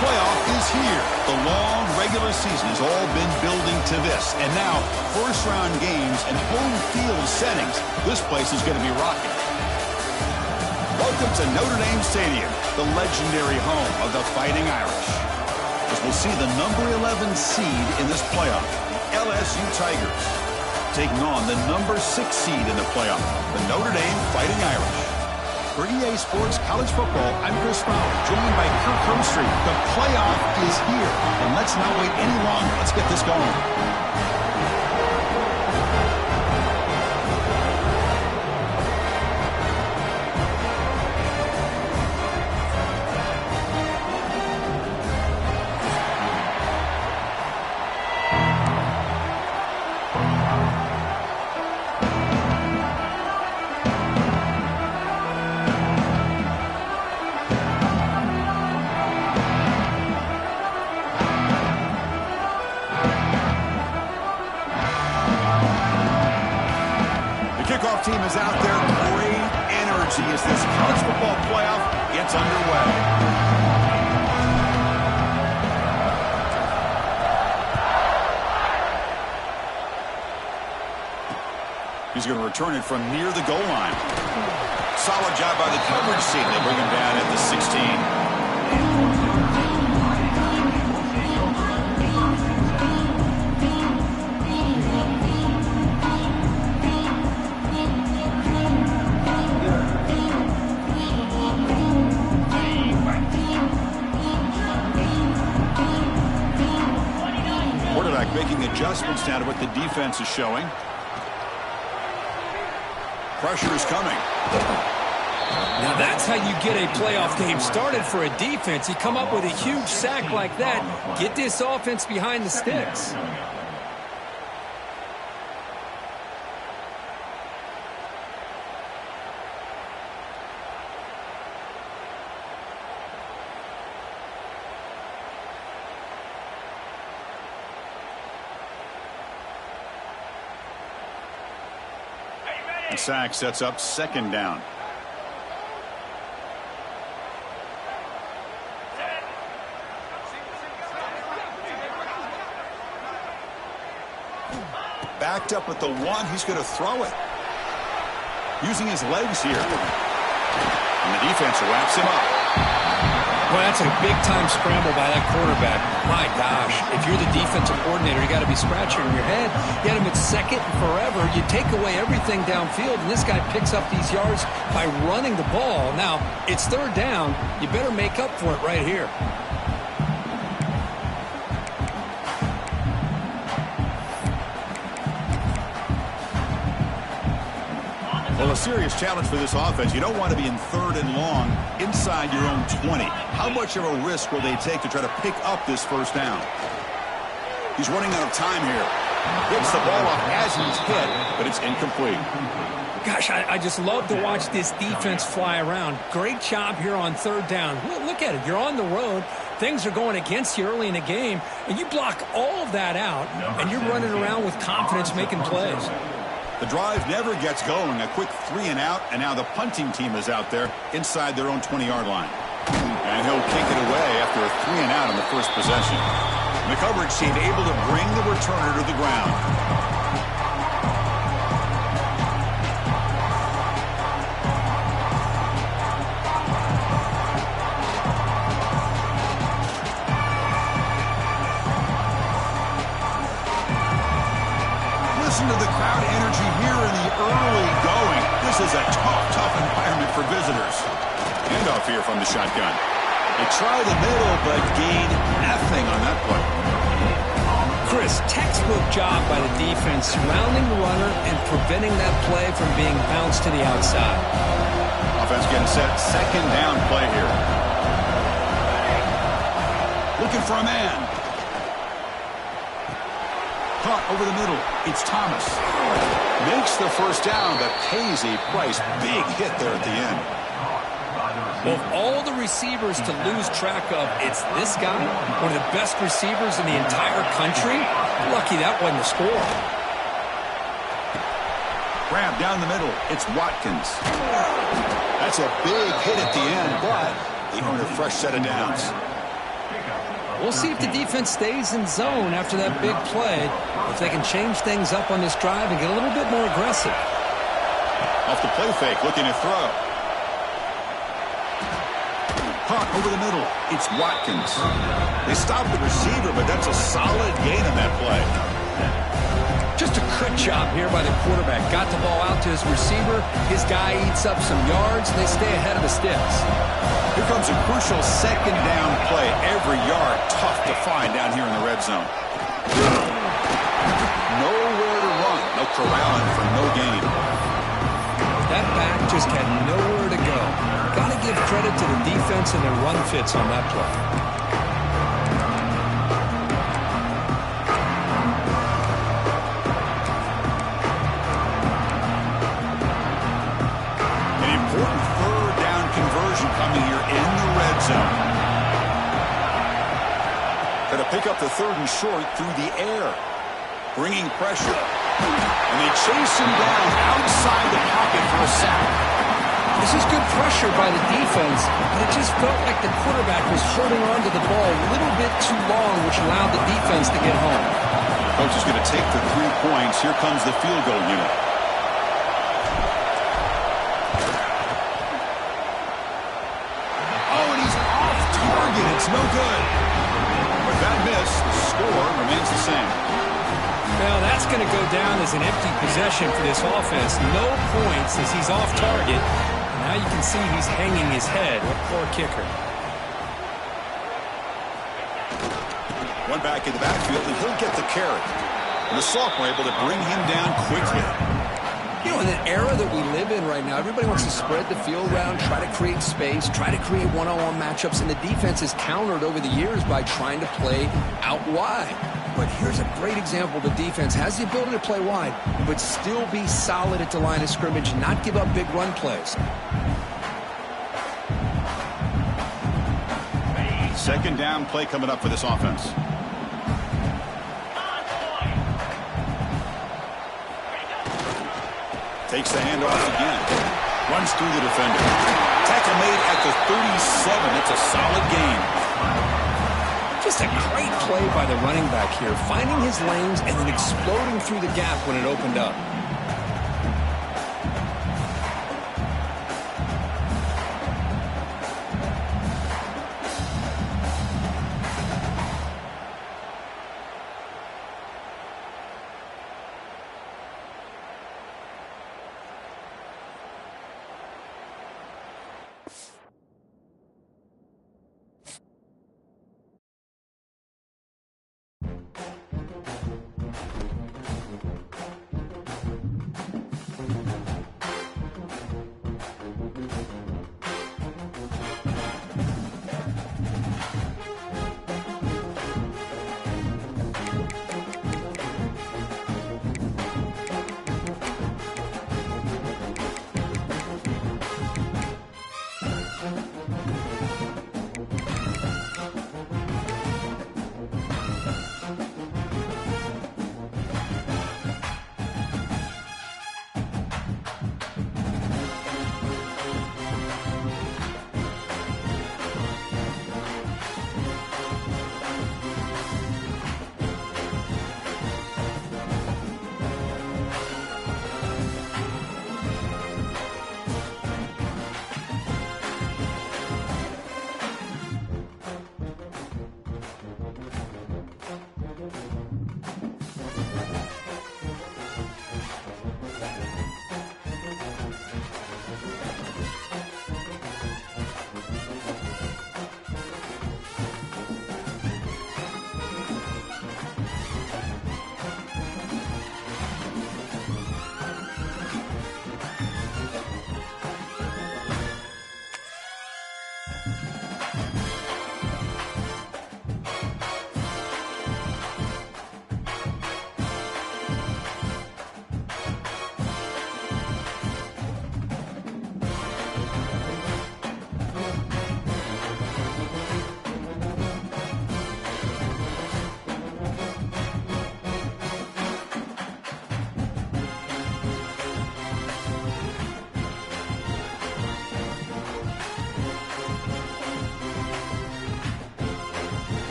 playoff is here. The long regular season has all been building to this. And now, first-round games and home field settings. This place is going to be rocking. Welcome to Notre Dame Stadium, the legendary home of the Fighting Irish. As we'll see the number 11 seed in this playoff, the LSU Tigers, taking on the number 6 seed in the playoff, the Notre Dame Fighting Irish. For EA Sports College Football, I'm Chris Fowler, joined by Kirk Herbstreit. The playoff is here, and let's not wait any longer. Let's get this going. Kickoff team is out there. Great energy as this college football playoff gets underway. He's going to return it from near the goal line. Solid job by the coverage team. They bring him down at the 16. Making adjustments now to what the defense is showing. Pressure is coming. Now that's how you get a playoff game started for a defense. You come up with a huge sack like that, get this offense behind the sticks. The sack sets up second down. Backed up at the 1. He's going to throw it. Using his legs here. And the defense wraps him up. Well, that's a big-time scramble by that quarterback. My gosh, if you're the defensive coordinator, you got to be scratching your head. You had him at second and forever. You take away everything downfield, and this guy picks up these yards by running the ball. Now, it's third down. You better make up for it right here. Well, a serious challenge for this offense. You don't want to be in third and long inside your own 20. How much of a risk will they take to try to pick up this first down? He's running out of time here. Gets the ball off as he's hit, but it's incomplete. Gosh, I just love to watch this defense fly around. Great job here on third down. Look at it. You're on the road. Things are going against you early in the game, and you block all of that out, and you're running around with confidence making plays. The drive never gets going. A quick 3 and out, and now the punting team is out there inside their own 20-yard line. And he'll kick it away after a 3 and out on the first possession. The coverage team able to bring the returner to the ground. Listen to the crowd energy here in the early going. This is a tough environment for visitors. Handoff here from the shotgun. They try the middle, but gain nothing on that play. Chris, textbook job by the defense, surrounding the runner and preventing that play from being bounced to the outside. Offense getting set. Second down play here. Looking for a man. Caught over the middle. It's Thomas. Makes the first down, but pays a price. Big hit there at the end. Well, of all the receivers to lose track of, it's this guy, one of the best receivers in the entire country. Lucky that wasn't a score. Grab down the middle. It's Watkins. That's a big hit at the end, but they earn a fresh set of downs. We'll see if the defense stays in zone after that big play, if they can change things up on this drive and get a little bit more aggressive. Off the play fake, looking to throw. Caught over the middle. It's Watkins. They stopped the receiver, but that's a solid gain on that play. Just a quick job here by the quarterback. Got the ball out to his receiver. His guy eats up some yards, and they stay ahead of the sticks. Here comes a crucial second down play. Every yard tough to find down here in the red zone. Nowhere to run. No corralling for no gain. That back just had nowhere to go. Got to give credit to the defense and their run fits on that play. Coming here in the red zone. Going to pick up the third and short through the air. Bringing pressure. And they chase him down outside the pocket for a sack. This is good pressure by the defense, but it just felt like the quarterback was holding on to the ball a little bit too long, which allowed the defense to get home. Coach is going to take the 3 points. Here comes the field goal unit. It's no good. With that miss, the score remains the same. Well, that's going to go down as an empty possession for this offense. No points as he's off target. And now you can see he's hanging his head. What poor kicker. One back in the backfield, and he'll get the carry. And the sophomore able to bring him down quickly. You know, in the era that we live in right now, everybody wants to spread the field around, try to create space, try to create one-on-one matchups, and the defense is countered over the years by trying to play out wide. But here's a great example. The defense has the ability to play wide, but still be solid at the line of scrimmage and not give up big run plays. Second down play coming up for this offense. Takes the handoff again. Runs through the defender. Tackle made at the 37. It's a solid gain. Just a great play by the running back here, finding his lanes and then exploding through the gap when it opened up.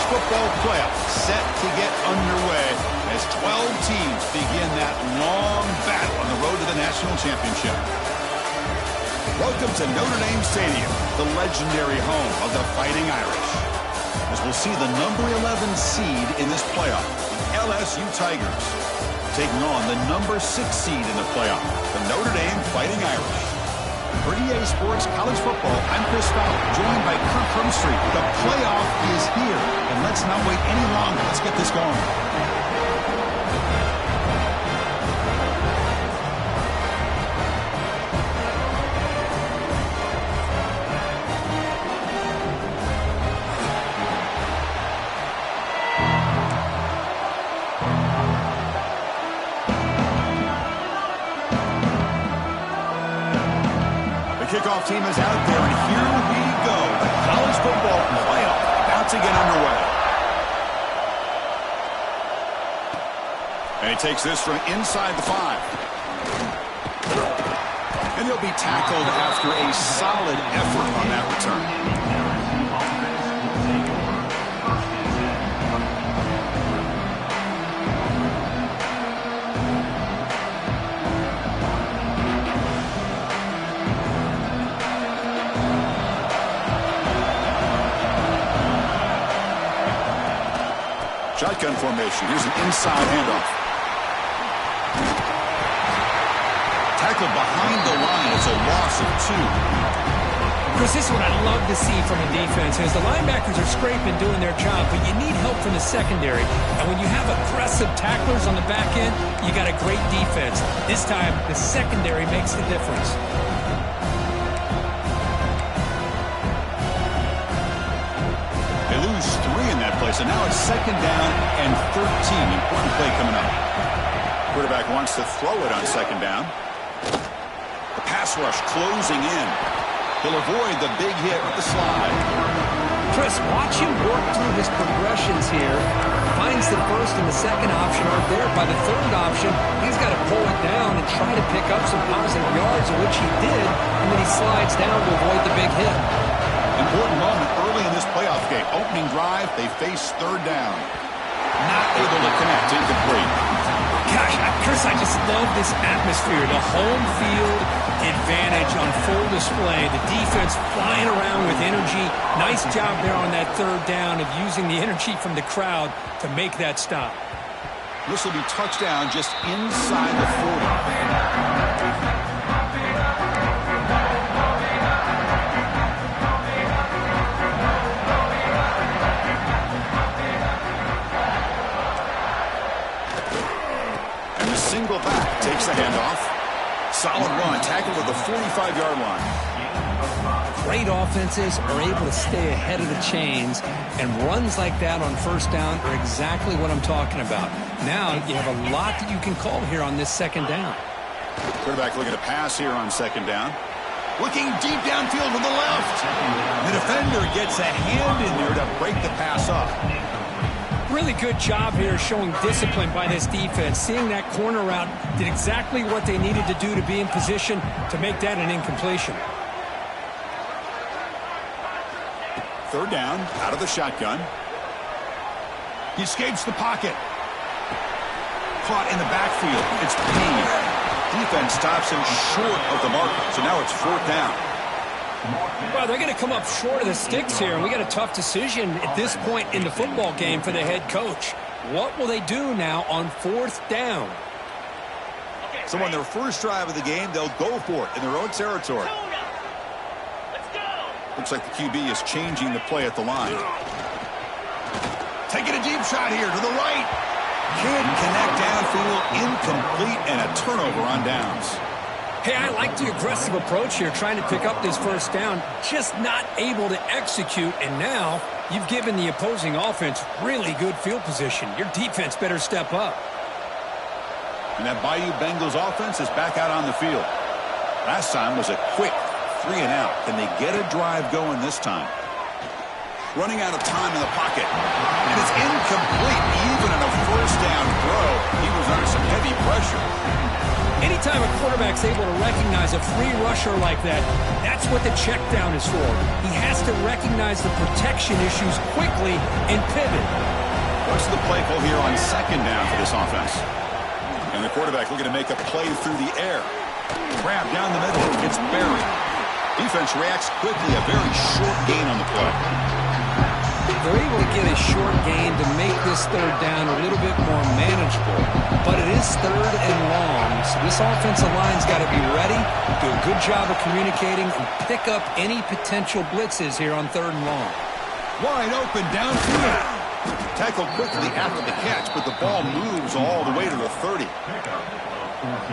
football playoffs set to get underway as 12 teams begin that long battle on the road to the national championship. Welcome to Notre Dame Stadium, the legendary home of the Fighting Irish, as we'll see the number 11 seed in this playoff, the LSU Tigers, taking on the number 6 seed in the playoff, the Notre Dame Fighting Irish. For EA Sports College Football, I'm Chris Fowler, joined by Kirk Herbstreit. The playoff is here, and let's not wait any longer. Let's get this going. Kickoff team is out there, and here we go. The college football playoff about to get underway. And he takes this from inside the 5. And he'll be tackled after a solid effort on that return. Shotgun formation. Here's an inside handoff. Tackled behind the line. It's a loss of 2. Chris, this is what I love to see from a defense is the linebackers are scraping, doing their job, but you need help from the secondary. And when you have aggressive tacklers on the back end, you got a great defense. This time, the secondary makes the difference. Lose 3 in that play, so now it's 2nd down and 13. Important play coming up. Quarterback wants to throw it on 2nd down. The pass rush closing in. He'll avoid the big hit with the slide. Chris, watch him work through his progressions here. Finds the first and the second option aren't there. By the third option, he's got to pull it down and try to pick up some positive yards, which he did, and then he slides down to avoid the big hit. Important moment early in this playoff game. Opening drive, they face 3rd down. Not able to connect, incomplete. Gosh, Chris, I just love this atmosphere. The home field advantage on full display. The defense flying around with energy. Nice job there on that 3rd down of using the energy from the crowd to make that stop. This will be touchdown just inside the 40. Single back, takes the handoff. Solid run, tackled at the 45-yard line. Great offenses are able to stay ahead of the chains, and runs like that on 1st down are exactly what I'm talking about. Now you have a lot that you can call here on this 2nd down. Quarterback looking to pass here on 2nd down. Looking deep downfield to the left. The defender gets a hand in there to break the pass up. Really good job here showing discipline by this defense. Seeing that corner route did exactly what they needed to do to be in position to make that an incompletion. 3rd down, out of the shotgun. He escapes the pocket. Caught in the backfield. It's Payne. Defense stops him short of the marker, so now it's 4th down. Well, they're going to come up short of the sticks here, and we got a tough decision at this point in the football game for the head coach. What will they do now on 4th down? So on their first drive of the game, they'll go for it in their own territory. Looks like the QB is changing the play at the line. Taking a deep shot here to the right. Can't connect downfield, incomplete, and a turnover on downs. Hey, I like the aggressive approach here, trying to pick up this 1st down, just not able to execute, and now you've given the opposing offense really good field position. Your defense better step up. And that Bayou Bengals offense is back out on the field. Last time was a quick 3 and out. Can they get a drive going this time? Running out of time in the pocket. And it's incomplete. Even in a 1st down throw, he was under some heavy pressure. Anytime a quarterback's able to recognize a free rusher like that, that's what the check down is for. He has to recognize the protection issues quickly and pivot. What's the play call here on second down for this offense? And the quarterback looking to make a play through the air. Grab down the middle. It's buried. Defense reacts quickly. A very short gain on the play. They're able to get a short gain to make this third down a little bit more manageable. But it is third and long, so this offensive line's got to be ready, do a good job of communicating, and pick up any potential blitzes here on third and long. Wide open downfield. Tackled quickly after the catch, but the ball moves all the way to the 30.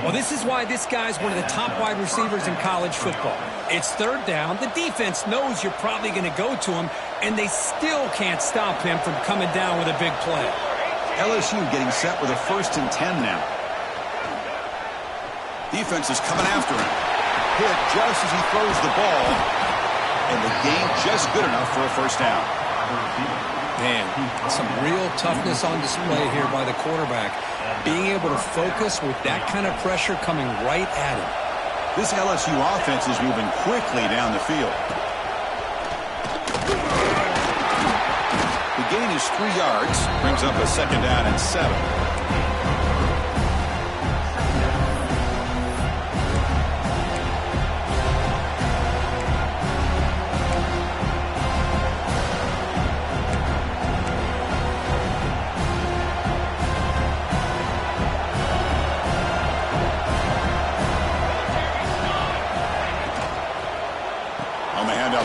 Well, this is why this guy's one of the top wide receivers in college football. It's third down. The defense knows you're probably going to go to him, and they still can't stop him from coming down with a big play. LSU getting set with a 1st and 10 now. Defense is coming after him. Hit just as he throws the ball, and the gain just good enough for a first down. Man, some real toughness on display here by the quarterback. Being able to focus with that kind of pressure coming right at him. This LSU offense is moving quickly down the field. The gain is 3 yards, brings up a 2nd down and 7.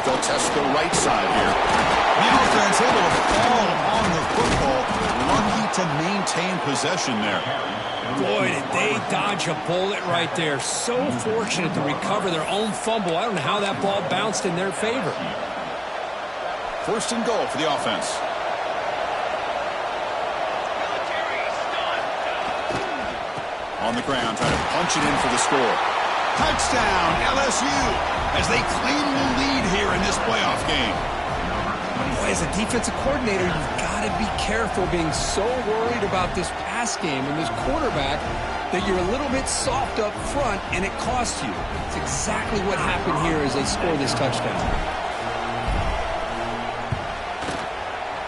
They'll test the right side here. The offense able to fall on the football. Lucky to maintain possession there. Boy, did they dodge a bullet right there. So fortunate to recover their own fumble. I don't know how that ball bounced in their favor. 1st and goal for the offense. On the ground, trying to punch it in for the score. Touchdown, LSU, as they claim the lead here in this playoff game. Boy, as a defensive coordinator, you've got to be careful being so worried about this pass game and this quarterback that you're a little bit soft up front, and it costs you. It's exactly what happened here as they score this touchdown.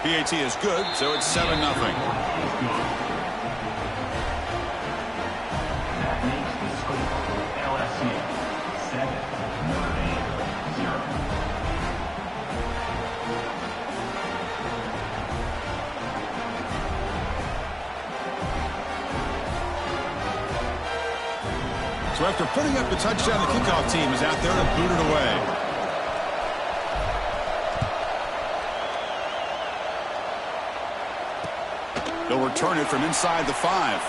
PAT is good, so it's 7-0. So after putting up the touchdown, the kickoff team is out there to boot it away. They'll return it from inside the 5.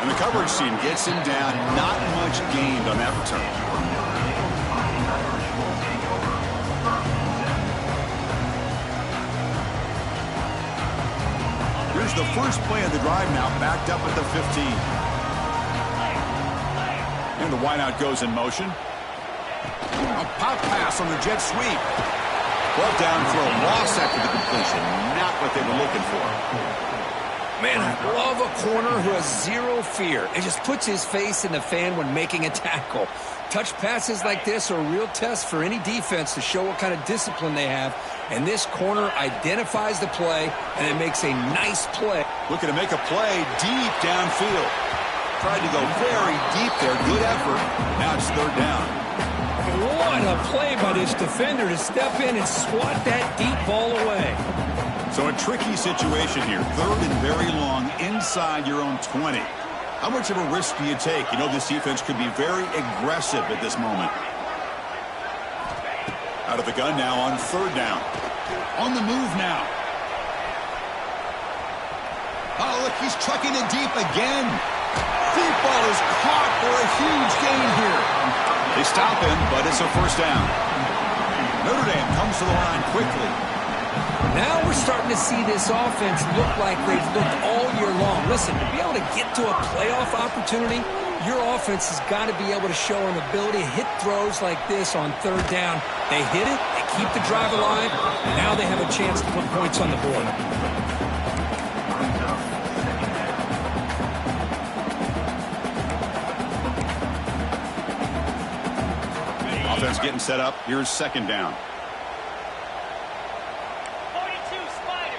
And the coverage team gets him down. Not much gained on that return. Here's the first play of the drive now, backed up at the 15. And the wideout goes in motion. A pop pass on the jet sweep. Brought down for a loss after the completion. Not what they were looking for. Man, I love a corner who has zero fear. It just puts his face in the fan when making a tackle. Touch passes like this are a real test for any defense to show what kind of discipline they have. And this corner identifies the play, and it makes a nice play. Looking to make a play deep downfield. Tried to go very deep there. Good effort. Now it's 3rd down. What a play by this defender to step in and swat that deep ball away. So a tricky situation here. 3rd and very long inside your own 20. How much of a risk do you take? You know this defense could be very aggressive at this moment. Out of the gun now on 3rd down. On the move now. Oh, look, he's trucking it deep again. Deep ball is caught for a huge gain here. They stop him, but it's a 1st down. Notre Dame comes to the line quickly. Now we're starting to see this offense look like they've looked all year long. Listen, to be able to get to a playoff opportunity, your offense has got to be able to show an ability to hit throws like this on 3rd down. They hit it, they keep the drive alive, and now they have a chance to put points on the board. getting set up. Here's second down. 42 Spider.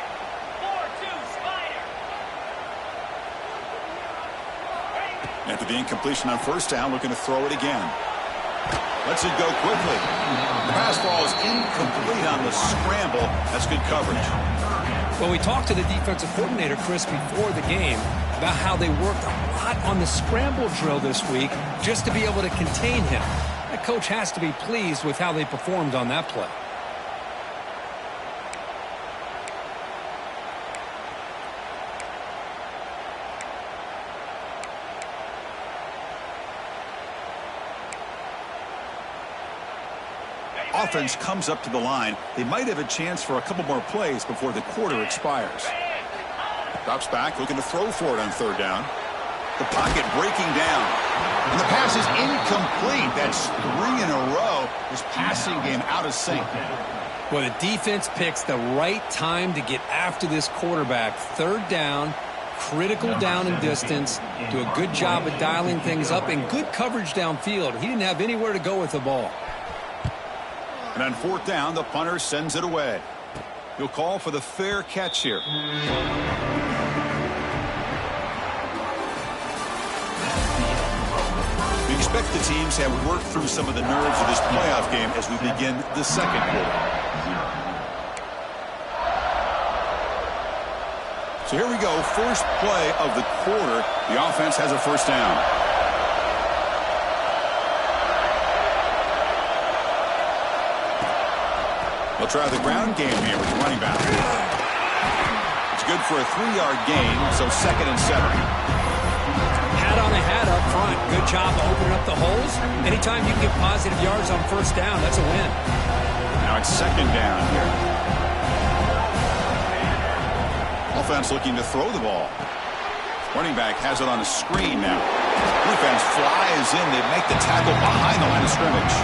4-2 Spider. After the incompletion on first down, looking to throw it again. Lets it go quickly. The pass ball is incomplete on the scramble. That's good coverage. Well, we talked to the defensive coordinator, Chris, before the game about how they worked a lot on the scramble drill this week just to be able to contain him. That coach has to be pleased with how they performed on that play. Offense comes up to the line. They might have a chance for a couple more plays before the quarter expires. Drops back, looking to throw for it on third down. The pocket breaking down. And the pass is incomplete. That's 3 in a row. His passing game out of sync. Well, the defense picks the right time to get after this quarterback. Third down, critical down and distance. Do a good job of dialing things up and good coverage downfield. He didn't have anywhere to go with the ball. And on fourth down, the punter sends it away. He'll call for the fair catch here. We expect the teams to have worked through some of the nerves of this playoff game as we begin the second quarter. So here we go, first play of the quarter. The offense has a first down. They'll try the ground game here with the running back. It's good for a 3-yard gain, so 2nd and 7. Hat on a hat up front. Good job opening up the holes. Anytime you can get positive yards on first down, that's a win. Now it's second down here. Offense looking to throw the ball. Running back has it on a screen now. Defense flies in. They make the tackle behind the line of scrimmage.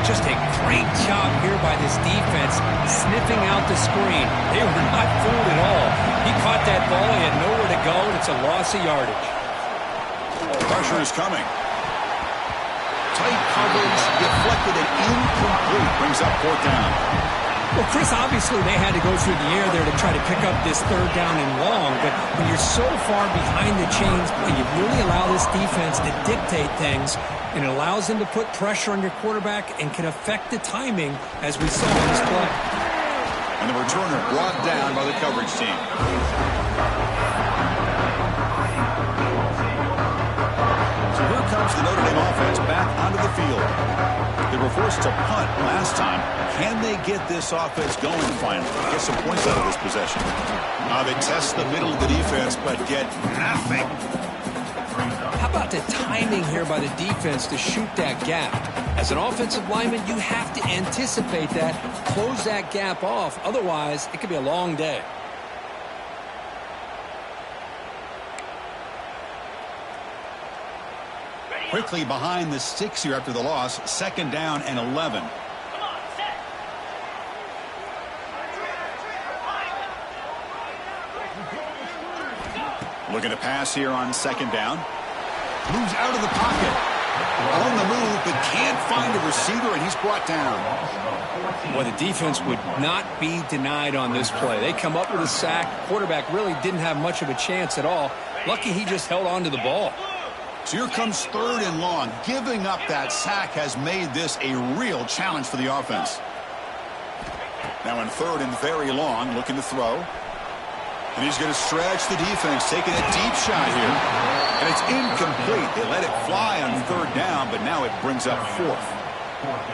Just a great job here by this defense, sniffing out the screen. They were not fooled at all. He caught that ball, he had nowhere to go, and it's a loss of yardage. Pressure is coming. Tight coverage, deflected and incomplete, brings up fourth down. Well, Chris, obviously they had to go through the air there to try to pick up this third down and long, but when you're so far behind the chains, you really allow this defense to dictate things, and it allows them to put pressure on your quarterback and can affect the timing, as we saw in this play. And the returner brought down by the coverage team. So here comes the Notre Dame offense back onto the field. They were forced to punt last time. Can they get this offense going finally? Get some points out of this possession. They test the middle of the defense, but get nothing. How about the timing here by the defense to shoot that gap? As an offensive lineman, you have to anticipate that, close that gap off. Otherwise, it could be a long day. Quickly behind the sticks here after the loss. Second down and 11. Looking to pass here on second down. Moves out of the pocket. On the move, but can't find a receiver, and he's brought down. Well, the defense would not be denied on this play. They come up with a sack. Quarterback really didn't have much of a chance at all. Lucky he just held on to the ball. So here comes third and long. Giving up that sack has made this a real challenge for the offense. Now in third and very long, looking to throw. And he's going to stretch the defense, taking a deep shot here. And it's incomplete. They let it fly on third down, but now it brings up fourth.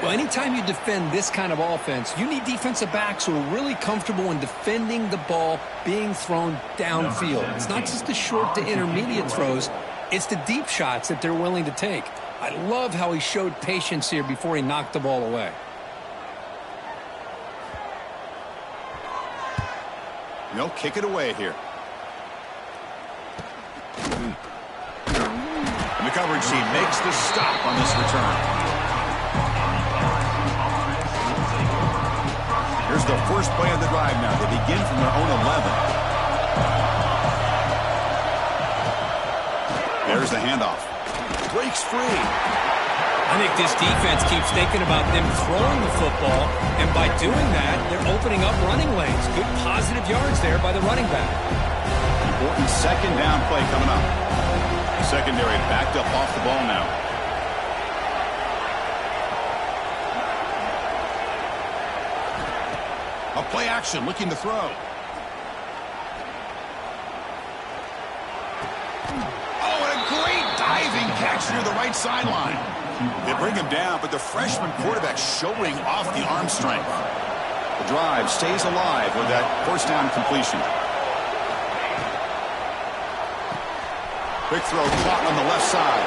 Well, anytime you defend this kind of offense, you need defensive backs who are really comfortable in defending the ball being thrown downfield. It's not just the short to intermediate throws. It's the deep shots that they're willing to take. I love how he showed patience here before he knocked the ball away. They'll kick it away here. And the coverage team makes the stop on this return. Here's the first play of the drive now. They begin from their own 11. There's the handoff. Breaks free. I think this defense keeps thinking about them throwing the football, and by doing that, they're opening up running lanes. Good positive yards there by the running back. Important second down play coming up. The secondary backed up off the ball now. A play action looking to throw. Oh, and a great diving catch near the right sideline. They bring him down, but the freshman quarterback showing off the arm strength. The drive stays alive with that first down completion. Quick throw caught on the left side.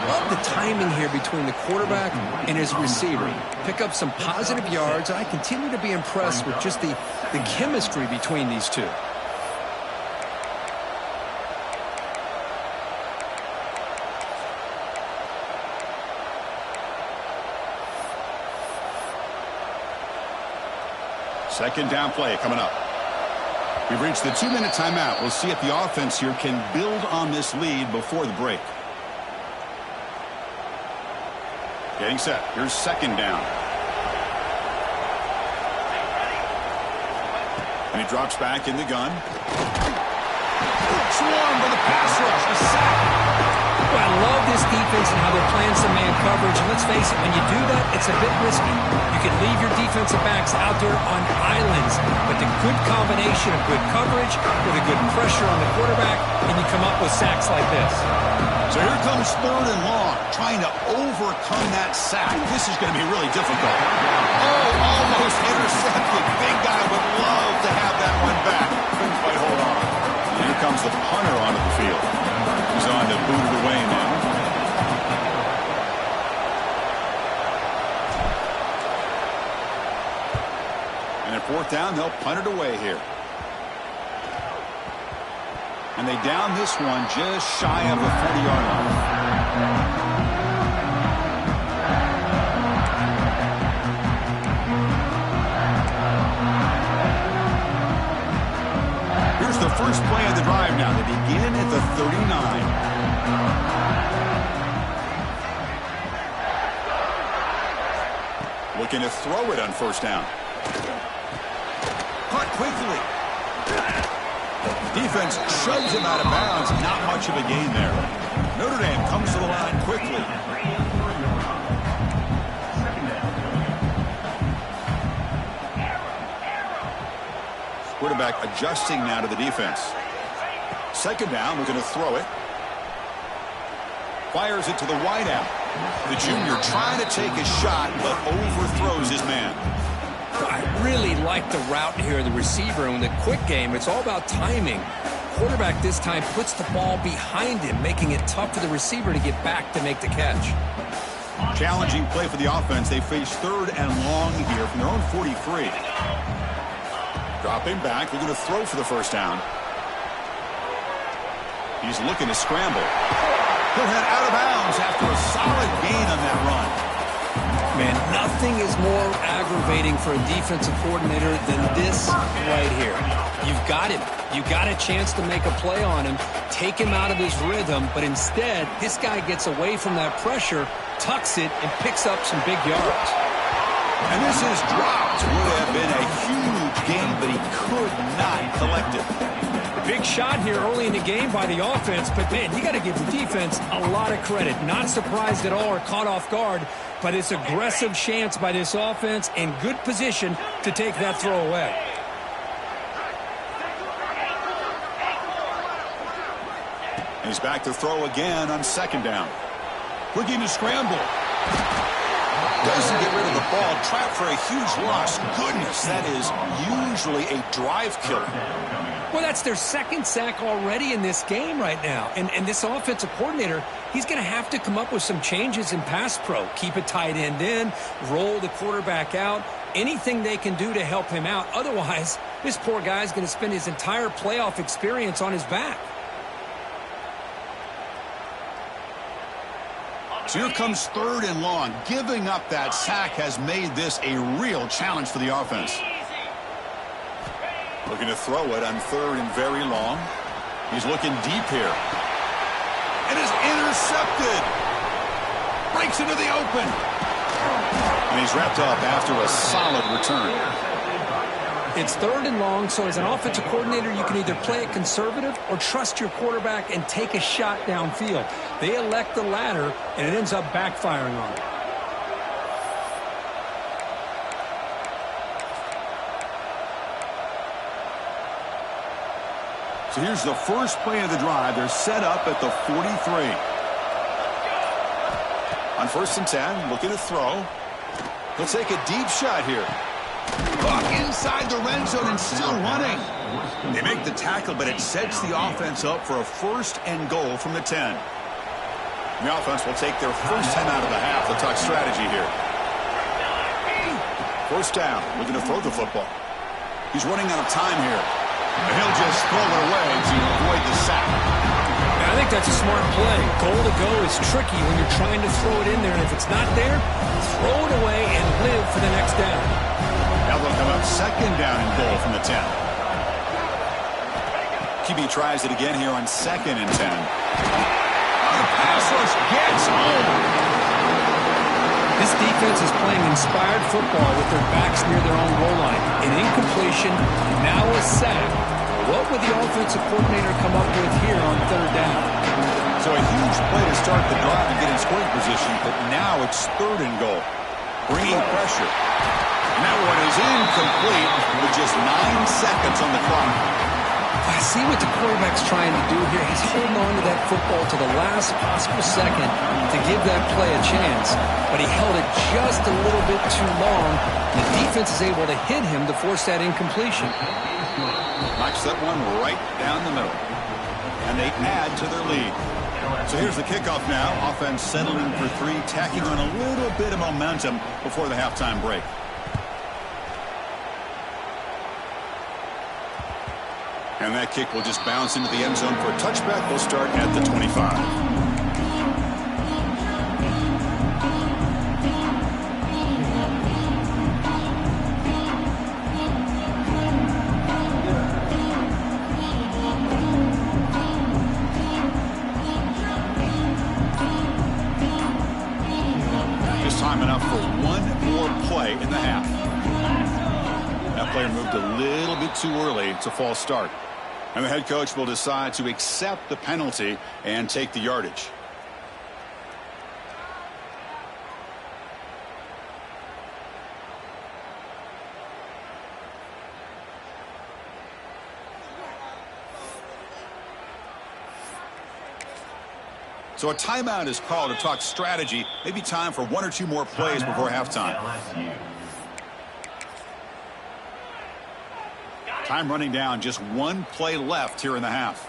Love the timing here between the quarterback and his receiver. Pick up some positive yards, and I continue to be impressed with just the chemistry between these two. Second down play coming up. We've reached the 2-minute timeout. We'll see if the offense here can build on this lead before the break. Getting set. Here's second down. And he drops back in the gun. Swarmed by the pass rush. A sack. Well, I love this defense and how they're playing some man coverage. And let's face it, when you do that, it's a bit risky. You can leave your defensive backs out there on islands, but the good combination of good coverage with a good pressure on the quarterback, and you come up with sacks like this. So here comes third and long, trying to overcome that sack. This is going to be really difficult. Oh, almost intercepted. Big guy would love to have that one back. Couldn't quite hold on. And here comes the punter onto the field. He's on to boot it away now. And at fourth down, they'll punt it away here. And they down this one just shy of the 40-yard line. Here's the first play of the drive now. They begin at the 39. Looking to throw it on first down. Caught quickly. Defense shoves him out of bounds. Not much of a gain there. Notre Dame comes to the line quickly. Quarterback adjusting now to the defense. Second down, looking to throw it. Fires it to the wideout. The junior trying to take a shot, but overthrows his man. I really like the route here, the receiver. And in the quick game, it's all about timing. Quarterback this time puts the ball behind him, making it tough for the receiver to get back to make the catch. Challenging play for the offense. They face third and long here from their own 43. Dropping back. They're going to throw for the first down. He's looking to scramble. He'll head out of bounds after a solid gain on that run. Man, nothing is more aggravating for a defensive coordinator than this right here. You've got him. You got a chance to make a play on him, take him out of his rhythm, but instead, this guy gets away from that pressure, tucks it, and picks up some big yards. And this is dropped. Would have been a huge gain, but he could not collect it. Big shot here early in the game by the offense, but man, you got to give the defense a lot of credit. Not surprised at all or caught off guard, but it's aggressive chance by this offense in good position to take that throw away. He's back to throw again on second down. Looking to scramble. Doesn't get rid of the ball. Trapped for a huge loss. Goodness, that is usually a drive killer. Well, that's their second sack already in this game right now. And this offensive coordinator, he's going to have to come up with some changes in pass pro. Keep a tight end in, roll the quarterback out, anything they can do to help him out. Otherwise, this poor guy's going to spend his entire playoff experience on his back. So here comes third and long. Giving up that sack has made this a real challenge for the offense. Looking to throw it on third and very long. He's looking deep here. And is intercepted. breaks into the open. And he's wrapped up after a solid return. It's 3rd and long, so as an offensive coordinator, you can either play it conservative or trust your quarterback and take a shot downfield. They elect the latter, and it ends up backfiring on them. So here's the first play of the drive. They're set up at the 43. On 1st and 10, looking to throw. He'll take a deep shot here. Inside the red zone and still running. They make the tackle, but it sets the offense up for a 1st and goal from the 10. The offense will take their first time out of the half. They'll talk strategy here. 1st down, looking to throw the football. He's running out of time here. And he'll just throw it away to avoid the sack. I think that's a smart play. Goal to go is tricky when you're trying to throw it in there, and if it's not there, throw it away and live for the next down. Now they'll come up 2nd down and goal from the 10. QB tries it again here on 2nd and 10. The pass rush gets home. This defense is playing inspired football with their backs near their own goal line. An incompletion, now a sack. What would the offensive coordinator come up with here on 3rd down? So a huge play to start the drive and get in scoring position, but now it's 3rd and goal. Bringing pressure. And that one is incomplete with just 9 seconds on the clock. I see what the quarterback's trying to do here. He's holding on to that football to the last possible second to give that play a chance. But he held it just a little bit too long. The defense is able to hit him to force that incompletion. Knocks that one right down the middle. And they add to their lead. So here's the kickoff now. Offense settling for 3, tacking on a little bit of momentum before the halftime break. And that kick will just bounce into the end zone for a touchback. They'll start at the 25. Time enough for one more play in the half. That player moved a little bit too early. It's a false start. And the head coach will decide to accept the penalty and take the yardage. So a timeout is called to talk strategy. Maybe time for 1 or 2 more plays before halftime. Time running down. Just 1 play left here in the half.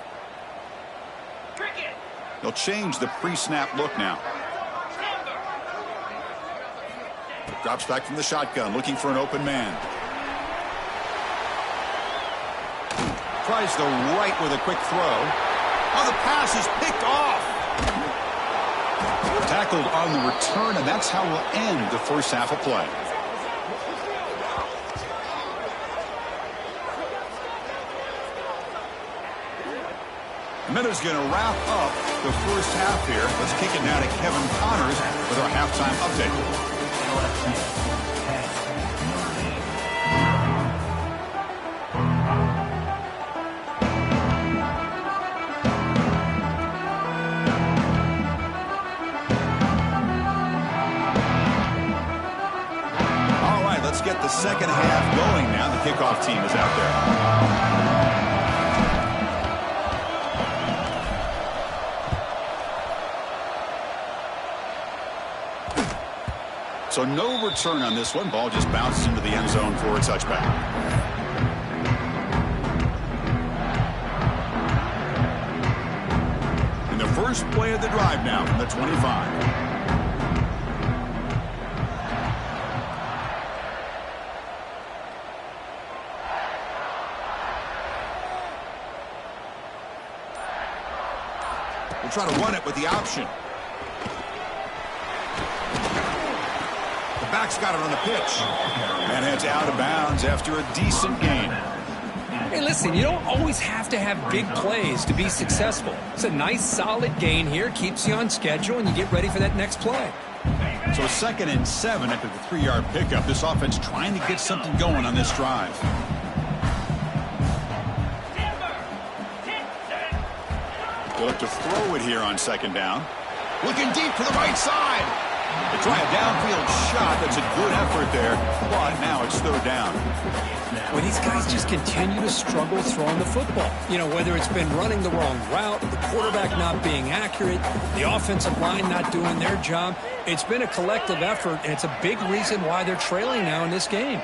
They'll change the pre-snap look now. Drops back from the shotgun, looking for an open man. Tries the right with a quick throw. Oh, the pass is picked off. Tackled on the return, and that's how we'll end the first half of play. Meadows going to wrap up the first half here. Let's kick it now to Kevin Connors with our halftime update. Get the second half going now. The kickoff team is out there. So no return on this one. Ball just bounces into the end zone for a touchback. And the first play of the drive now from the 25. Try to run it with the option. The back's got it on the pitch. And heads out of bounds after a decent gain. Hey, listen, you don't always have to have big plays to be successful. It's a nice, solid gain here. Keeps you on schedule, and you get ready for that next play. So 2nd and 7 after the 3-yard pickup. This offense trying to get something going on this drive. They'll look to throw it here on 2nd down. Looking deep to the right side. They try a downfield shot. That's a good effort there. But now it's 3rd down. Well, these guys just continue to struggle throwing the football. You know, whether it's been running the wrong route, the quarterback not being accurate, the offensive line not doing their job. It's been a collective effort, and it's a big reason why they're trailing now in this game.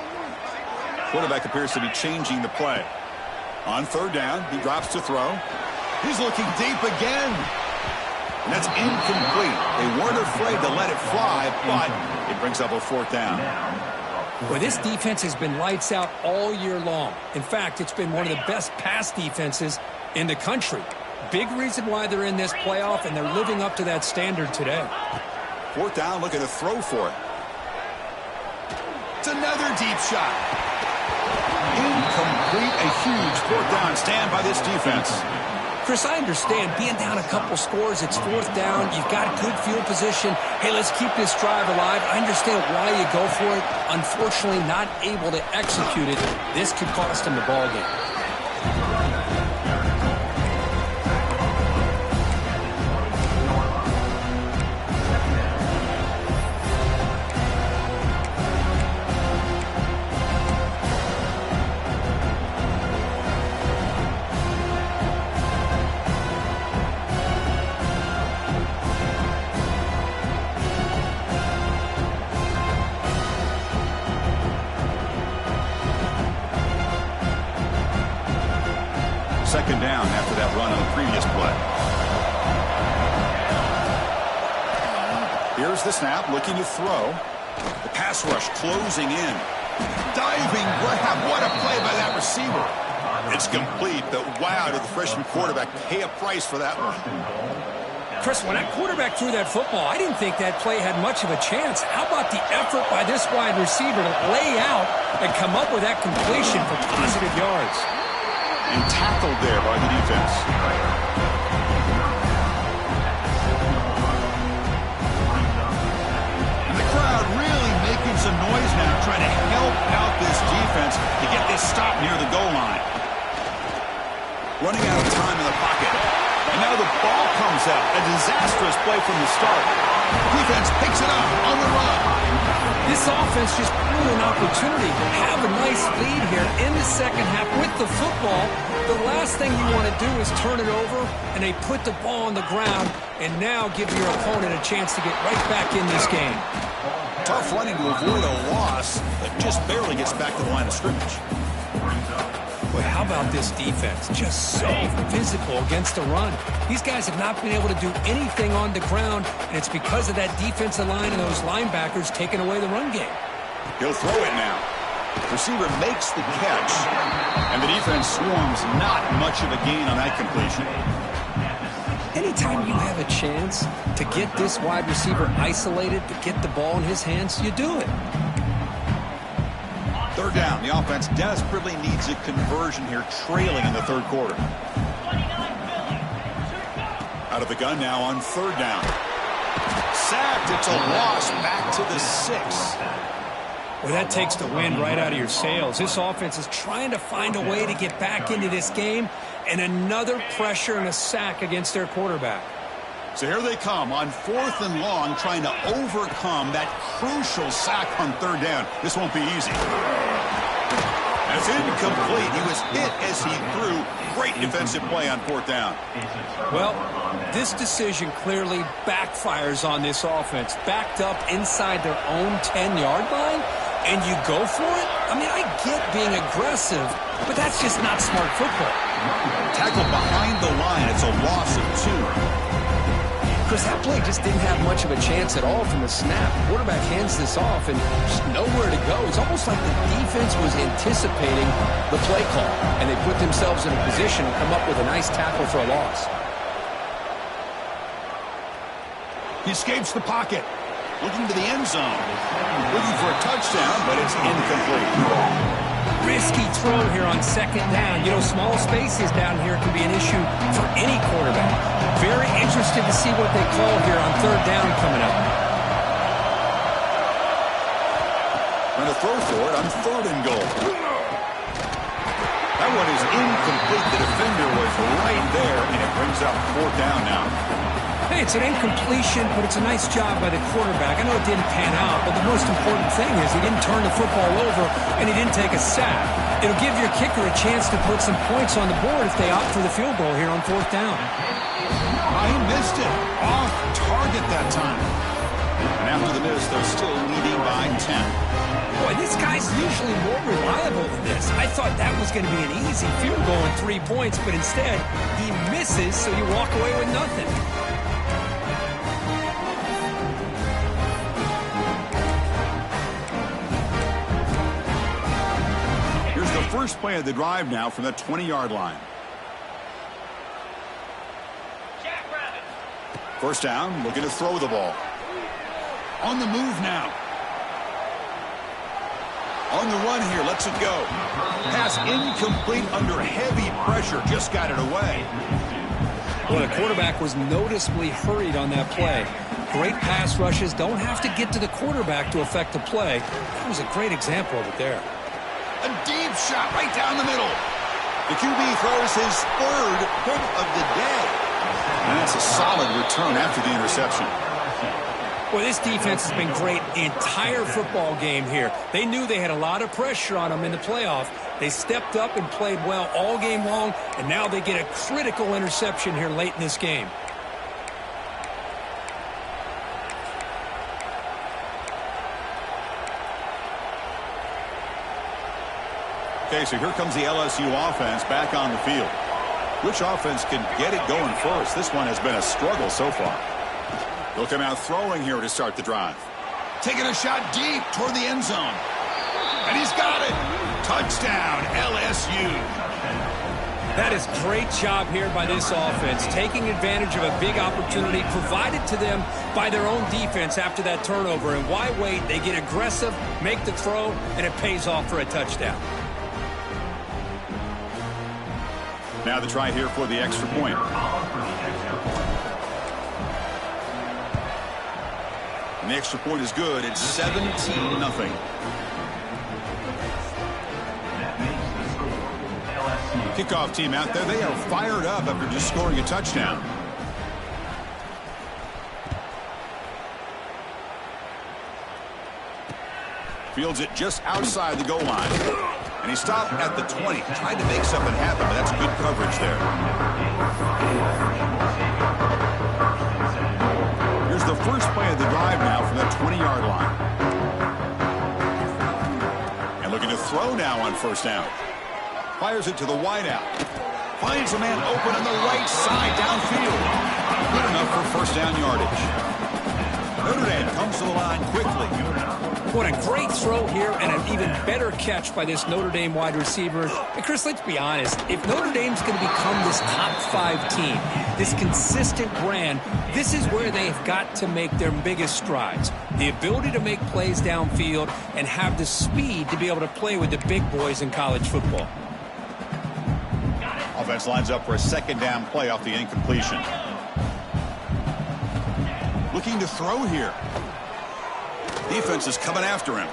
Quarterback appears to be changing the play. On 3rd down, he drops to throw. He's looking deep again. And that's incomplete. They weren't afraid to let it fly, but it brings up a 4th down. Well, this defense has been lights out all year long. In fact, it's been one of the best pass defenses in the country. Big reason why they're in this playoff, and they're living up to that standard today. 4th down, looking to throw for it. It's another deep shot. Incomplete, a huge 4th down stand by this defense. Chris, I understand being down a couple scores, it's 4th down, you've got good field position. Hey, let's keep this drive alive. I understand why you go for it. Unfortunately, not able to execute it. This could cost him the ball game. Second down after that run on the previous play. Here's the snap, looking to throw. The pass rush closing in. Diving grab, what a play by that receiver. It's complete, but wow, did the freshman quarterback pay a price for that one. Chris, when that quarterback threw that football, I didn't think that play had much of a chance. How about the effort by this wide receiver to lay out and come up with that completion for positive yards? And tackled there by the defense. And the crowd really making some noise now, trying to help out this defense to get this stop near the goal line. Running out of time in the pocket. And now the ball comes out. A disastrous play from the start. Defense picks it up on the run. This offense just blew an opportunity to have a nice lead here in the second half with the football. The last thing you want to do is turn it over, and they put the ball on the ground and now give your opponent a chance to get right back in this game. Tough running to avoid a loss, but just barely gets back to the line of scrimmage. Boy, how about this defense? Just so physical against the run. These guys have not been able to do anything on the ground, and it's because of that defensive line and those linebackers taking away the run game. He'll throw it now. Receiver makes the catch, and the defense swarms. Not much of a gain on that completion. Anytime you have a chance to get this wide receiver isolated, to get the ball in his hands, you do it. 3rd down. The offense desperately needs a conversion here, trailing in the 3rd quarter. Out of the gun now on 3rd down. Sacked. It's a loss back to the 6. Well, that takes the wind right out of your sails. This offense is trying to find a way to get back into this game, and another pressure and a sack against their quarterback. So here they come on 4th and long, trying to overcome that crucial sack on 3rd down. This won't be easy. That's incomplete. He was hit as he threw. Great defensive play on 4th down. Well, this decision clearly backfires on this offense. Backed up inside their own 10-yard line, and you go for it? I mean, I get being aggressive, but that's just not smart football. Tackled behind the line. It's a loss of 2. Chris, that play just didn't have much of a chance at all from the snap. Quarterback hands this off and just nowhere to go. It's almost like the defense was anticipating the play call, and they put themselves in a position to come up with a nice tackle for a loss. He escapes the pocket, looking to the end zone. Looking for a touchdown, but it's incomplete. Risky throw here on 2nd down. You know, small spaces down here can be an issue for any quarterback. Very interested to see what they call here on 3rd down coming up. Trying to throw for it on 3rd and goal. That one is incomplete. The defender was right there, and it brings up 4th down now. Hey, it's an incompletion, but it's a nice job by the quarterback. I know it didn't pan out, but the most important thing is he didn't turn the football over, and he didn't take a sack. It'll give your kicker a chance to put some points on the board if they opt for the field goal here on 4th down. He missed it. Off target that time. And after the miss, they're still leading by 10. Boy, this guy's usually more reliable than this. I thought that was going to be an easy field goal and 3 points, but instead, he misses, so you walk away with nothing. Here's the first play of the drive now from the 20-yard line. First down, looking to throw the ball. On the move now. On the run here, lets it go. Pass incomplete under heavy pressure, just got it away. Well, the quarterback was noticeably hurried on that play. Great pass rushes don't have to get to the quarterback to affect the play. That was a great example of it there. A deep shot right down the middle. The QB throws his 3rd pick of the day. And that's a solid return after the interception. Well, this defense has been great the entire football game here. They knew they had a lot of pressure on them in the playoff. They stepped up and played well all game long, and now they get a critical interception here late in this game. Okay, so here comes the LSU offense back on the field. Which offense can get it going first? This one has been a struggle so far. They'll come out throwing here to start the drive. Taking a shot deep toward the end zone. And he's got it. Touchdown, LSU. That is great job here by this offense, taking advantage of a big opportunity provided to them by their own defense after that turnover. And why wait? They get aggressive, make the throw, and it pays off for a touchdown. Now the try here for the extra point. And the extra point is good. It's 17-0. Kickoff team out there. They are fired up after just scoring a touchdown. Fields it just outside the goal line. And he stopped at the 20. Tried to make something happen, but that's good coverage there. Here's the first play of the drive now from that 20-yard line. And looking to throw now on first down. Fires it to the wideout. Finds a man open on the right side downfield. Good enough for first down yardage. Notre Dame comes to the line quickly. What a great throw here and an even better catch by this Notre Dame wide receiver. And Chris, let's be honest. If Notre Dame's going to become this top 5 team, this consistent brand, this is where they've got to make their biggest strides. The ability to make plays downfield and have the speed to be able to play with the big boys in college football. Offense lines up for a second down play off the incompletion. Looking to throw here. Defense is coming after him.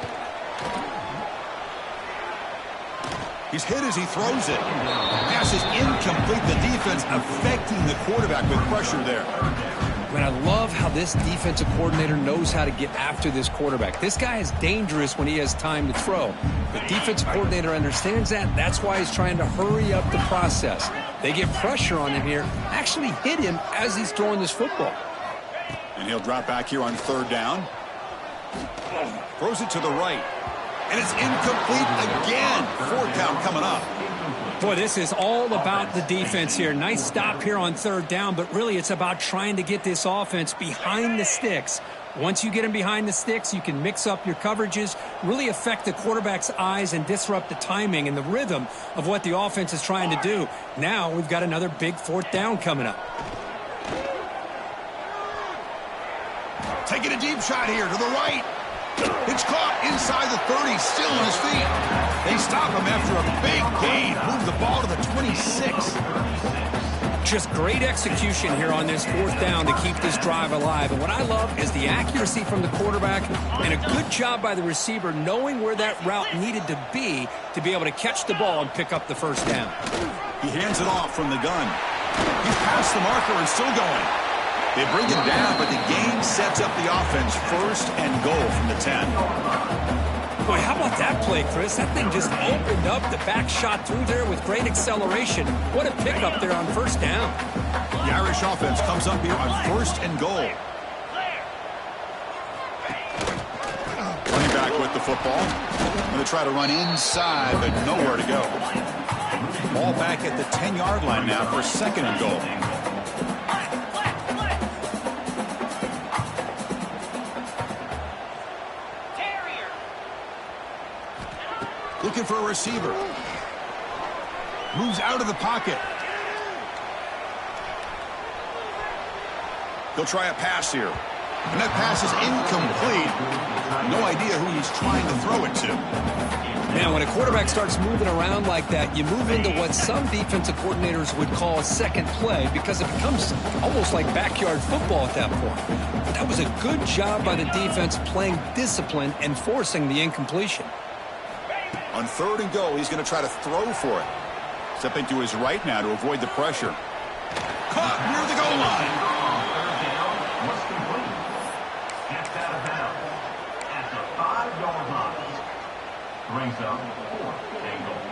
He's hit as he throws it. Pass is incomplete. The defense affecting the quarterback with pressure there. Man, I love how this defensive coordinator knows how to get after this quarterback. This guy is dangerous when he has time to throw. The defensive coordinator understands that. That's why he's trying to hurry up the process. They get pressure on him here, actually hit him as he's throwing this football. And he'll drop back here on third down. Throws it to the right. And it's incomplete again. Fourth down coming up. Boy, this is all about the defense here. Nice stop here on third down, but really it's about trying to get this offense behind the sticks. Once you get them behind the sticks, you can mix up your coverages, really affect the quarterback's eyes and disrupt the timing and the rhythm of what the offense is trying to do. Now we've got another big fourth down coming up. Taking a deep shot here to the right. It's caught inside the 30, still on his feet. They stop him after a big gain. Move the ball to the 26. Just great execution here on this fourth down to keep this drive alive. And what I love is the accuracy from the quarterback and a good job by the receiver knowing where that route needed to be able to catch the ball and pick up the first down. He hands it off from the gun. He's past the marker and still going. They bring him down, but the game sets up the offense first and goal from the 10. Boy, how about that play, Chris? That thing just opened up. The back shot through there with great acceleration. What a pickup there on first down. The Irish offense comes up here on first and goal. Running back with the football. Going to try to run inside, but nowhere to go. Ball back at the 10-yard line now for second and goal. Looking for a receiver. Moves out of the pocket. They'll try a pass here. And that pass is incomplete. No idea who he's trying to throw it to. Now, when a quarterback starts moving around like that, you move into what some defensive coordinators would call a second play because it becomes almost like backyard football at that point. But that was a good job by the defense playing discipline and forcing the incompletion. On third and goal, he's going to try to throw for it. Stepping to his right now to avoid the pressure. Caught near the goal line. Gets out of bounds at the 5-yard line. Brings up fourth and goal.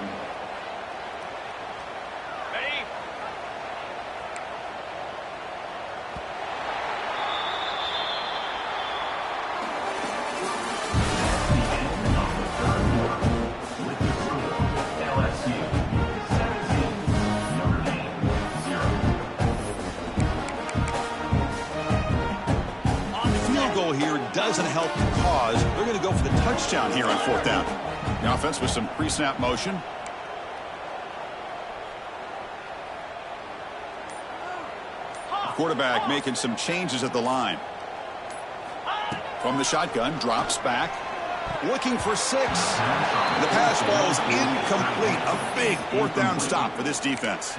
Ready? Here doesn't help the cause. They're going to go for the touchdown here on fourth down. The offense with some pre-snap motion. Quarterback making some changes at the line. From the shotgun, drops back. Looking for 6. The pass ball is incomplete. A big fourth down stop for this defense.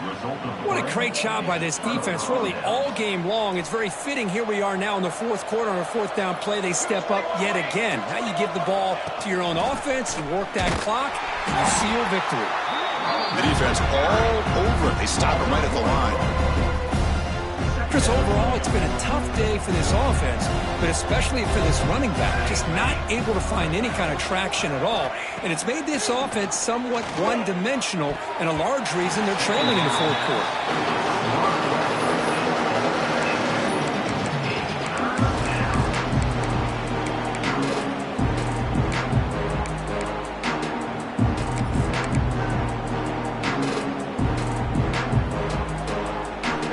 What a great job by this defense, really all game long. It's very fitting. Here we are now in the fourth quarter on a fourth down play. They step up yet again. Now you give the ball to your own offense, you work that clock, and you seal victory. The defense all over it. They stop it right at the line. Chris, overall, it's been a tough day for this offense, but especially for this running back, just not able to find any kind of traction at all. And it's made this offense somewhat one-dimensional, and a large reason they're trailing in the fourth quarter.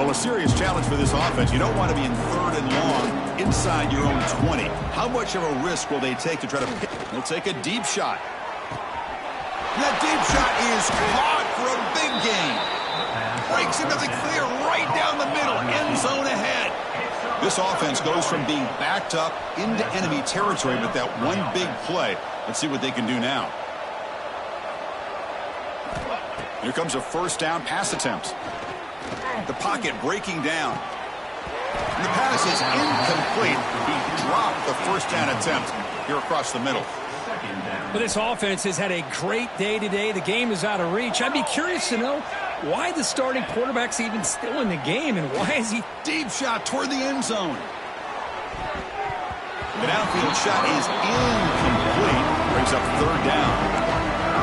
Well, a serious challenge for this offense. You don't want to be in third and long inside your own 20. How much of a risk will they take to try to pick? They'll take a deep shot. That deep shot is caught for a big gain. Breaks into the clear right down the middle. End zone ahead. This offense goes from being backed up into enemy territory with that one big play. Let's see what they can do now. Here comes a first down pass attempt. The pocket breaking down. And the pass is incomplete. He dropped the first down attempt here across the middle. But this offense has had a great day today. The game is out of reach. I'd be curious to know why the starting quarterback's even still in the game, and why is he... Deep shot toward the end zone. The downfield shot is incomplete. Brings up third down.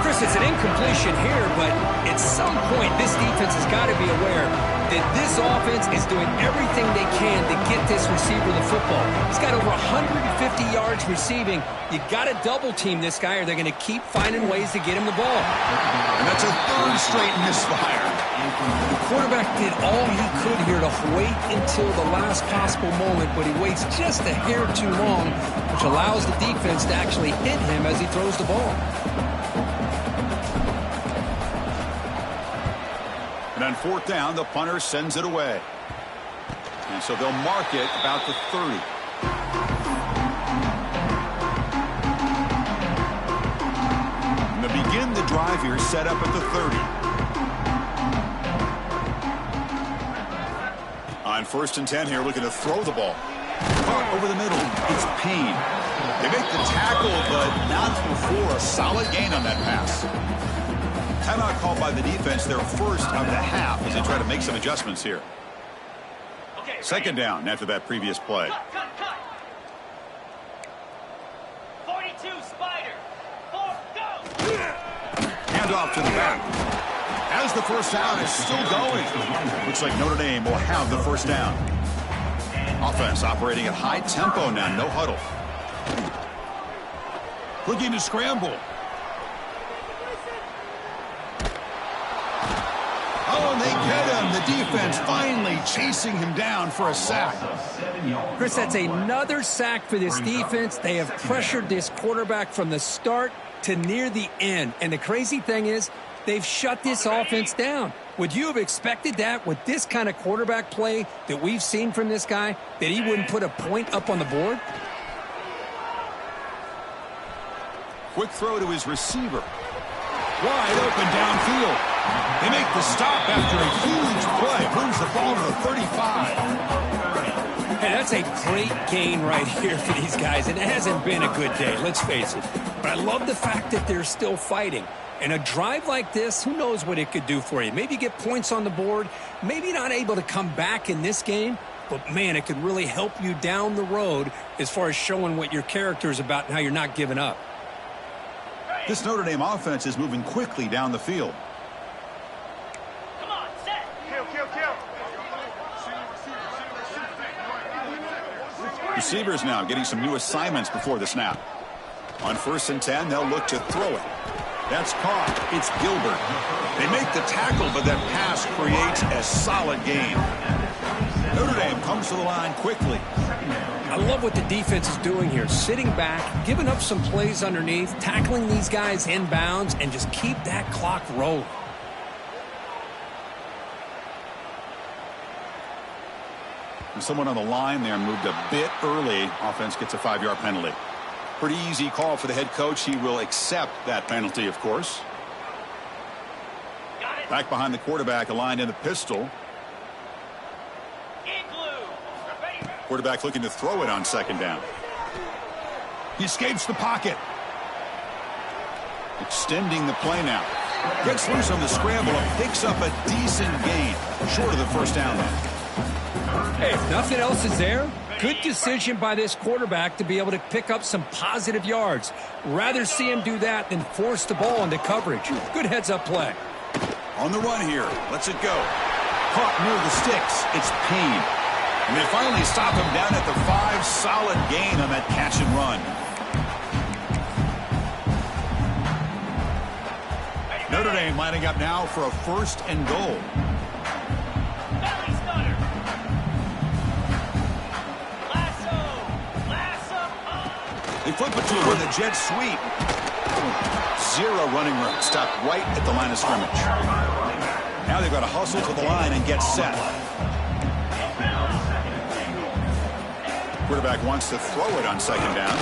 Chris, it's an incompletion here, but at some point, this defense has got to be aware that this offense is doing everything they can to get this receiver the football. He's got over 150 yards receiving. You got to double team this guy, or they're going to keep finding ways to get him the ball. And that's a third straight misfire. The quarterback did all he could here to wait until the last possible moment, but he waits just a hair too long, which allows the defense to actually hit him as he throws the ball. And on fourth down, the punter sends it away. And so they'll mark it about the 30. And they'll begin the drive here, set up at the 30. On 1st and 10 here, looking to throw the ball. Caught over the middle. It's Payne. They make the tackle, but not before a solid gain on that pass. Timeout called by the defense, their first of the half, as they try to make some adjustments here. Okay, 2nd down after that previous play. cut. 42 Spider. 4, go. Hand off to the back. As the first down is still going. Looks like Notre Dame will have the first down. Offense operating at high tempo now, no huddle. Looking to scramble. Oh, and they get him. The defense finally chasing him down for a sack. Chris, that's another sack for this defense. They have pressured this quarterback from the start to near the end. And the crazy thing is, they've shut this offense down. Would you have expected that with this kind of quarterback play that we've seen from this guy, that he wouldn't put a point up on the board? Quick throw to his receiver. Wide open downfield. They make the stop after a huge play. Moves the ball to the 35. Hey, that's a great gain right here for these guys. And it hasn't been a good day, let's face it. But I love the fact that they're still fighting. And a drive like this, who knows what it could do for you. Maybe get points on the board. Maybe not able to come back in this game. But, man, it could really help you down the road as far as showing what your character is about and how you're not giving up. This Notre Dame offense is moving quickly down the field. Come on, set. Receivers now getting some new assignments before the snap. On 1st and 10, they'll look to throw it. That's caught. It's Gilbert. They make the tackle, but that pass creates a solid gain. Notre Dame comes to the line quickly. I love what the defense is doing here. Sitting back, giving up some plays underneath, tackling these guys inbounds, and just keep that clock rolling. And someone on the line there moved a bit early. Offense gets a 5-yard penalty. Pretty easy call for the head coach. He will accept that penalty, of course. Got it. Back behind the quarterback, aligned in the pistol. Igloo. Ready. Quarterback looking to throw it on 2nd down. He escapes the pocket. Extending the play now. Gets loose on the scramble and picks up a decent gain. Short of the first down then. Hey, if nothing else is there, good decision by this quarterback to be able to pick up some positive yards. Rather see him do that than force the ball into coverage. Good heads-up play. On the run here. Lets it go. Caught near the sticks. It's Payne. And they finally stop him down at the 5. Solid gain on that catch and run. Notre Dame lining up now for a 1st and goal. Belly stutter. Lasso. They flip it to him with a jet sweep. 0 running room. Stopped right at the line of scrimmage. Now they've got to hustle to the line and get set. Quarterback wants to throw it on 2nd down.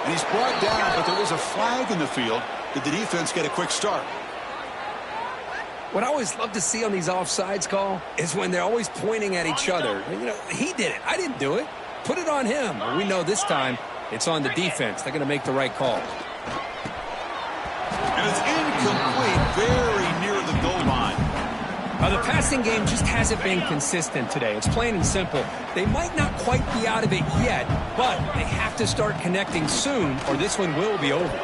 And he's brought down, but there is a flag in the field. Did the defense get a quick start? What I always love to see on these offsides call is when they're always pointing at each other. You know, he did it. I didn't do it. Put it on him. Well, we know this time it's on the defense. They're going to make the right call. And it's incomplete, very near the goal line. The passing game just hasn't been consistent today. It's plain and simple. They might not quite be out of it yet, but they have to start connecting soon or this one will be over.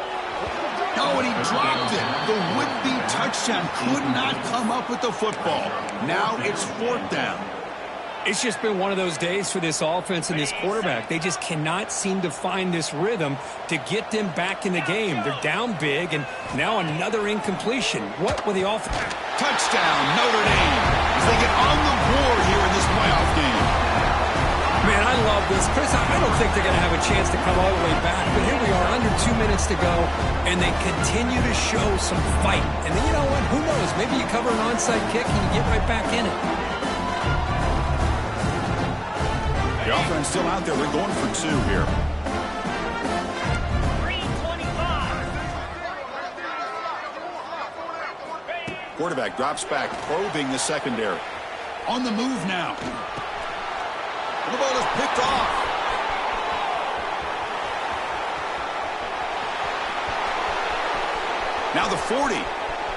Oh, and he dropped it. The would-be touchdown could not come up with the football. Now it's 4th down. It's just been one of those days for this offense and this quarterback. They just cannot seem to find this rhythm to get them back in the game. They're down big, and now another incompletion. What will the offense? Touchdown, Notre Dame, as they get on the board here in this playoff game. Man, I love this. Chris, I don't think they're going to have a chance to come all the way back, but here we are, under 2 minutes to go, and they continue to show some fight. And then, you know what? Who knows? Maybe you cover an onside kick and you get right back in it. The offense still out there. They're going for 2 here. 3:25. Quarterback drops back, probing the secondary. On the move now. The ball is picked off. Now the 40.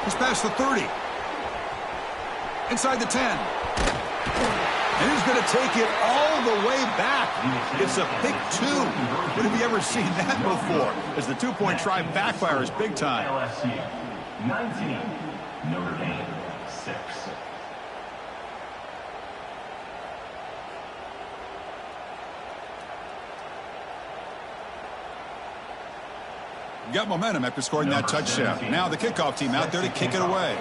He's past the 30. Inside the 10. And he's going to take it all the way back. It's a pick 2. When have you ever seen that before? As the two-point try backfires big time. LSU 19, Notre Dame 6. Got momentum after scoring that touchdown. Now the kickoff team out there to kick it away.